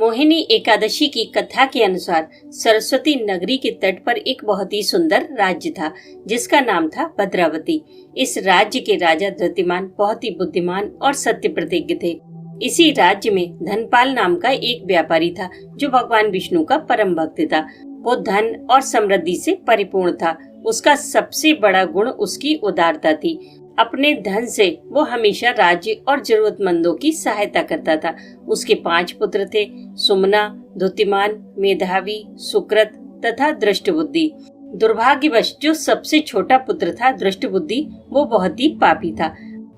मोहिनी एकादशी की कथा के अनुसार सरस्वती नगरी के तट पर एक बहुत ही सुंदर राज्य था जिसका नाम था भद्रावती। इस राज्य के राजा धृतिमान बहुत ही बुद्धिमान और सत्य प्रतिज्ञ थे। इसी राज्य में धनपाल नाम का एक व्यापारी था जो भगवान विष्णु का परम भक्त था। वो धन और समृद्धि से परिपूर्ण था। उसका सबसे बड़ा गुण उसकी उदारता थी। अपने धन से वो हमेशा राज्य और जरूरतमंदों की सहायता करता था। उसके 5 पुत्र थे, सुमना, धुतिमान, मेधावी, सुकृत तथा दृष्टबुद्धि। दुर्भाग्यवश जो सबसे छोटा पुत्र था दृष्टबुद्धि, वो बहुत ही पापी था।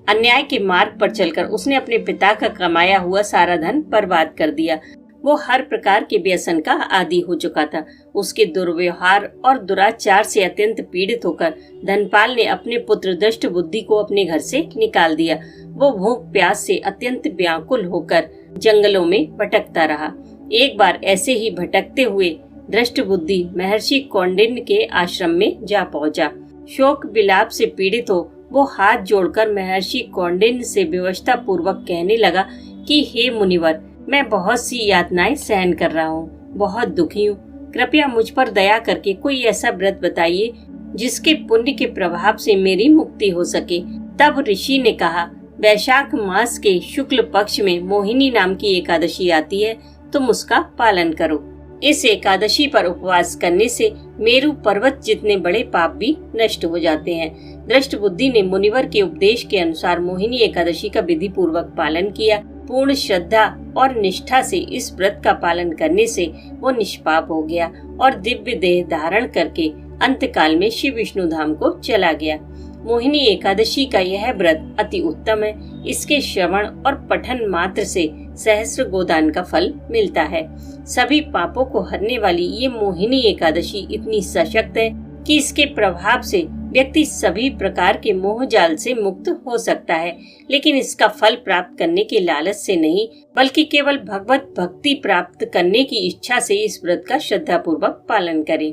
अन्याय के मार्ग पर चलकर उसने अपने पिता का कमाया हुआ सारा धन बर्बाद कर दिया। वो हर प्रकार के व्यसन का आदी हो चुका था। उसके दुर्व्यवहार और दुराचार से अत्यंत पीड़ित होकर धनपाल ने अपने पुत्र दृष्टबुद्धि को अपने घर से निकाल दिया। वो भूख प्यास से अत्यंत व्याकुल होकर जंगलों में भटकता रहा। एक बार ऐसे ही भटकते हुए दृष्टबुद्धि महर्षि कौंडिन्य के आश्रम में जा पहुंचा। शोक विलाप से पीड़ित हो वो हाथ जोड़कर महर्षि कौंडिन्य से विवशता पूर्वक कहने लगा कि हे मुनिवर, मैं बहुत सी यातनाएं सहन कर रहा हूँ, बहुत दुखी हूँ। कृपया मुझ पर दया करके कोई ऐसा व्रत बताइए जिसके पुण्य के प्रभाव से मेरी मुक्ति हो सके। तब ऋषि ने कहा, वैशाख मास के शुक्ल पक्ष में मोहिनी नाम की एकादशी आती है, तुम उसका पालन करो। इस एकादशी पर उपवास करने से मेरु पर्वत जितने बड़े पाप भी नष्ट हो जाते हैं। दृष्टबुद्धि ने मुनिवर के उपदेश के अनुसार मोहिनी एकादशी का विधि पूर्वक पालन किया। पूर्ण श्रद्धा और निष्ठा से इस व्रत का पालन करने से वो निष्पाप हो गया और दिव्य देह धारण करके अंतकाल में श्री विष्णु धाम को चला गया। मोहिनी एकादशी का यह व्रत अति उत्तम है। इसके श्रवण और पठन मात्र से सहस्र गोदान का फल मिलता है। सभी पापों को हरने वाली ये मोहिनी एकादशी इतनी सशक्त है कि इसके प्रभाव से व्यक्ति सभी प्रकार के मोह जाल से मुक्त हो सकता है, लेकिन इसका फल प्राप्त करने के लालच से नहीं, बल्कि केवल भगवत भक्ति प्राप्त करने की इच्छा से इस व्रत का श्रद्धा पूर्वक पालन करें।